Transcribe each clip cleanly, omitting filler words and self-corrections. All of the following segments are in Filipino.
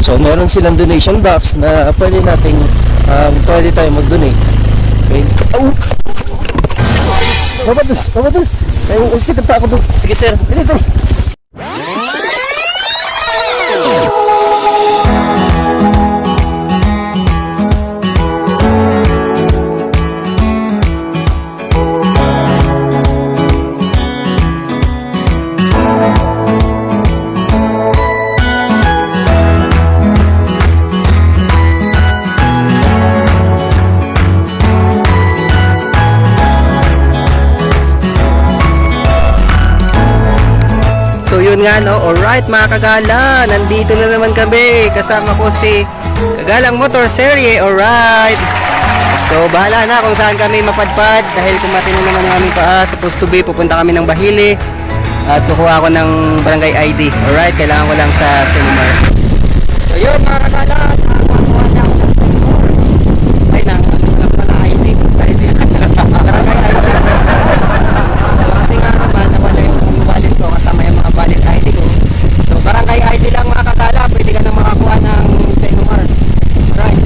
So meron silang donation box na pwede tayo mag-donate. Okay. Oh! Baba dun. Ay, ulit pa ako dun. Sige sir. Dito. So yun nga no, alright mga kagala, nandito na naman kami, kasama ko si Kagalang Motor Serye, alright. So bahala na kung saan kami mapadpad, dahil kung matino naman yung aming paa, supposed to be, pupunta kami ng Bahili at kukuha ako ng barangay ID, alright, kailangan ko lang sa Sinumar. So yun mga kagala, nakakuha na ako ng Sinumar. Ay na, pala ID, barangay ID. Kasi nga naman, nawala yung wallet ko kasama yung mga valid ID ko. So barangay ID lang mga kakala, pwede ka na makakuha ng Sinumar. Alright.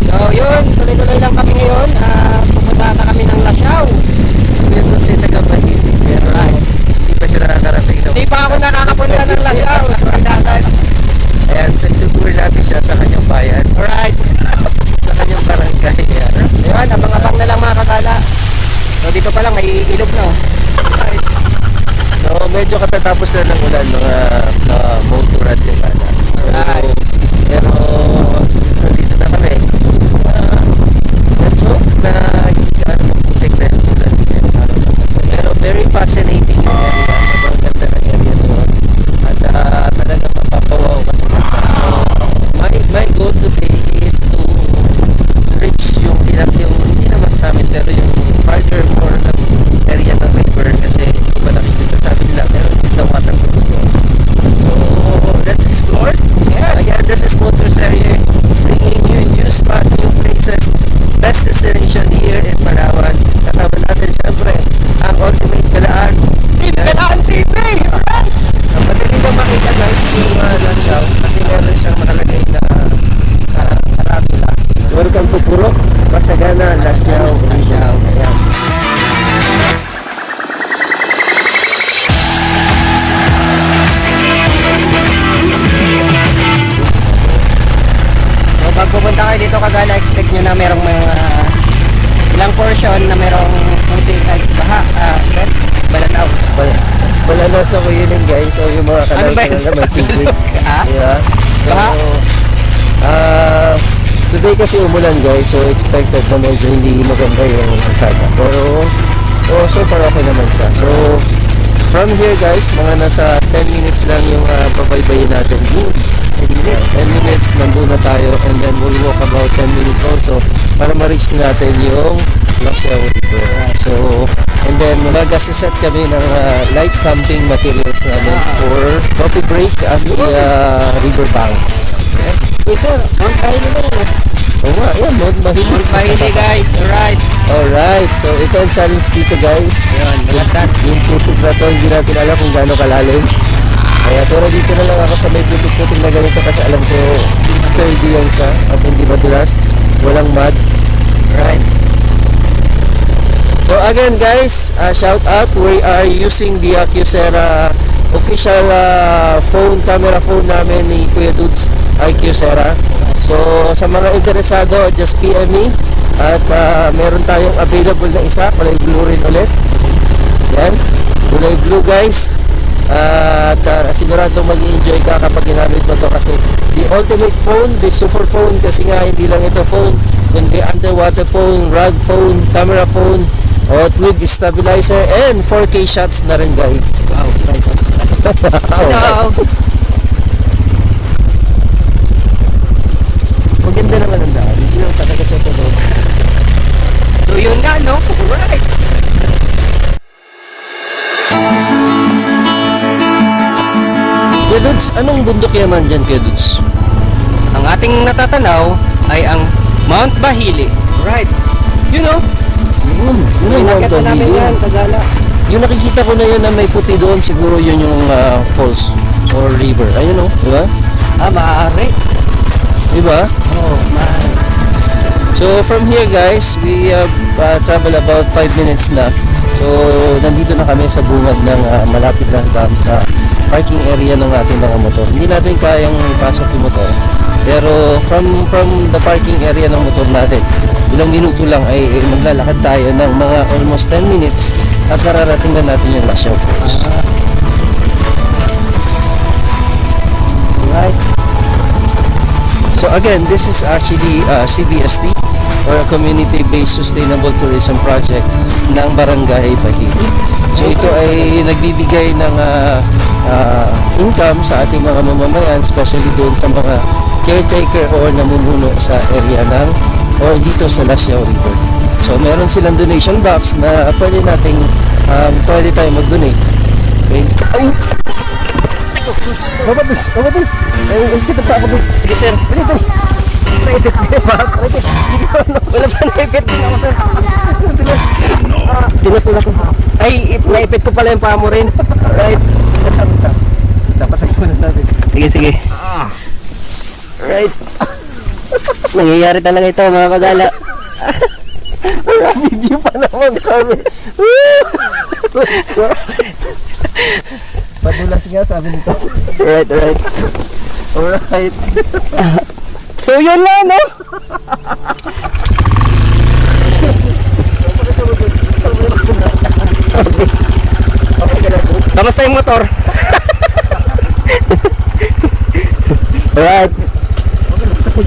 So yun, tuloy-tuloy lang kami ngayon. Pupunta na kami ng Lasyaw. Meron si taga-Bahili. Pero hindi pa siya nakakarating. Hindi pa ako nakakapunta ng Lasyaw. Ayan, so tutur natin siya sa kanyang bayan. Alright. Sa kanyang barangay. Ayun, abang-abang na lang mga kakala. So dito pa lang, may ilog na. Alright. So medyo katatapos na ng ulan, mga motor at yung ana. Pero dito na kami. Let's hope na hindi ka maputik na yung ulan. Pero very fascinating yung area. Sobrang ganda ng area doon. At talagang mapapawaw kasi ganda. So my goal today is to reach yung hindi naman sa amin, pero yung farther more ng area ng river, kasi hindi ko ba nakikita sa amin lang, pero hindi daw water cruise doon. So let's explore. Yes. Again, this is Motors Area, bringing you new spot, new places, best destination here in Palawan. Kasama natin siyempre ang Ultimate Galaan. Galaan TV! Alright! Madali ba makita guys yung Lasyaw, kasi meron siyang nakalagay na karatula. Welcome to Purok, Pasagana, Lasyaw. Ayan. So pag pupunta kayo dito kagala, expect nyo na merong mga ilang portion na merong kunting baha, balanaw. Wala sa kuyunin guys, so yung mga Ano ba kanal yun? na may tubig. Yeah. Baha? Today kasi umulan guys, so expected na medyo hindi maganda yung kalsada. Pero so far okay naman siya. So from here guys, mga nasa 10 minutes lang yung pabaybayin natin. 10 minutes nandun na tayo, and then we'll walk about 10 minutes also para ma-reach natin yung Lasyaw River. So and then mag-set kami ng light camping materials namin for coffee break at river banks. Ito, ang kain nila yun. Oo nga, yan, Mount Mahili. Mount Mahili guys, alright. Alright, so ito ang challenge dito guys. Yun, maganda. Yung putik na to, hindi natin alam kung gaano kalalim. Kaya pero dito na lang ako sa may putik-putik na ganito, kasi alam ko sturdy yan siya at hindi madulas. Walang mud. Right. So again guys, shout out. We are using the Kyocera official camera phone namin ni Kuya Dudes ay Kyocera. So sa mga interesado, just PM me. At meron tayong available na isa, kulay blue rin ulit. Yan, kulay blue guys. At sigurado mag-enjoy ka kapag ginamit mo to, kasi the ultimate phone, the super phone, kasi nga hindi lang ito phone, kundi underwater phone, rug phone, camera phone, with stabilizer and 4K shots na rin guys. Wow, Wow. Maganda naman ang daan, hindi lang talaga sa tulog. So yun nga no, alright. Kuya Dudes, anong bundok yan nandyan Kuya Dudes? Ang ating natatanaw ay ang Mount Bahili. Right. You know, Yun ang Mount nakita namin Bahili. yan, Kagala. Yung nakikita ko na yun na may puti doon, siguro yun yung falls or river. Ayun o, di ba? Maaari. ba? Oh, man. So from here guys, we travel about 5 minutes na. So nandito na kami sa bungad ng malapit na dam sa parking area ng ating mga motor. Hindi natin kayang ipasok yung motor. Pero from the parking area ng motor natin, ilang minuto lang ay maglalakad tayo ng mga almost 10 minutes at mararating na natin yung Lasyaw Falls. Right. So again, this is actually CBST or a Community-Based Sustainable Tourism Project ng Barangay Bahili. So ito ay nagbibigay ng income sa ating mga mamamayan, especially doon sa mga caretaker or namumuno sa area ng or dito sa Lasyaw River. So meron silang donation box na pwede nating pwede tayo mag-donate. Okay? Baba, Dudes. Kita pa ako, Dudes. Sige, sir. Dali. Naipit din ba ako? Wala pa naipit din ako, sir. Pinatulak ko. Ay, naipit ko pala yung paa mo rin. Right. Dapat tayo muna natin. Sige. Right. Nangyayari talaga ito, mga kagala. Wala video pa naman kami. Padulas nga sabi nito. Right. Alright. So yun na, no? Kamusta yung motor? Alright.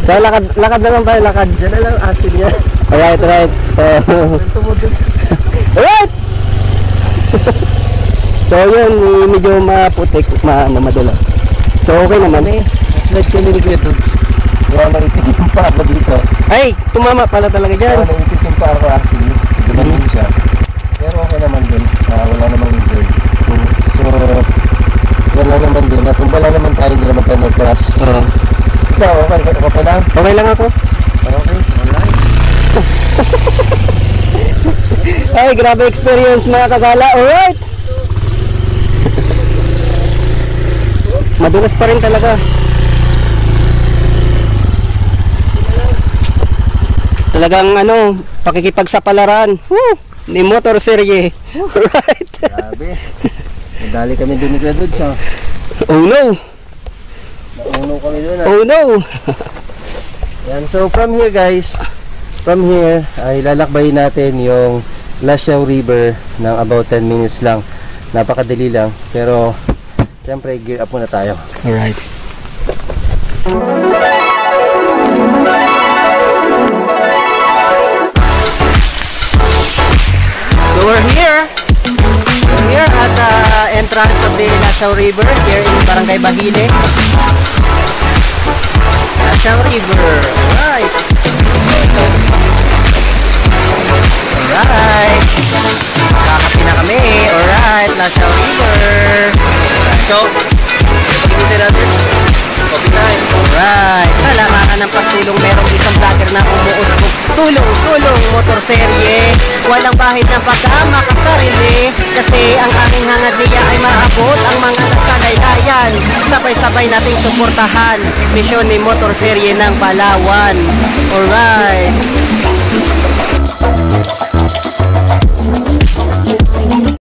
So lakad na lang tayo, lakad. Diyan na lang action niya. Alright. So alright. So yun, medyo maputik, madulas. So okay naman. Slide kami ni Kuya Dudes. Kaya naipit yung paa ko dito. Ay, tumama pala talaga dyan. Kaya naipit yung paa ko actually. Dumating siya. Pero okay naman din. Wala namang injury. So, wala naman din. At kung wala naman tayo, hindi naman tayo mag-crash. Ikaw, okay ka pa lang? Okay lang ako. Okay, alright. Ay, grabe experience mga kasala. Alright. Madulas pa rin talaga. Talagang pakikipagsapalaran. Woo! Ni motor serye. Right. Grabe. Nadali kami dun ni Kuya Dudes. Oh no. Nauno kami dun. Oh no. Yan. So from here guys, ay lalakbayin natin yung Lasyaw River ng about 10 minutes lang. Napakadali lang. Pero siyempre gear up muna tayo. Alright. So we're here at the entrance of the Lasyaw River here in Barangay Bahili. Lasyaw River, right. Alright. Kakapi na kami. Alright, Lasyaw River. So, pag-ibigay natin. Coffee time. Alright. Salamat ng pagtulong. Merong isang vlogger na umuusbog. Sulong motor serye. Walang bahid ng pagkamakasarili. Kasi ang aming hangad niya ay maabot ang mga nasalaylayan. Sabay-sabay nating suportahan. Misyon ni motor serye ng Palawan. Alright.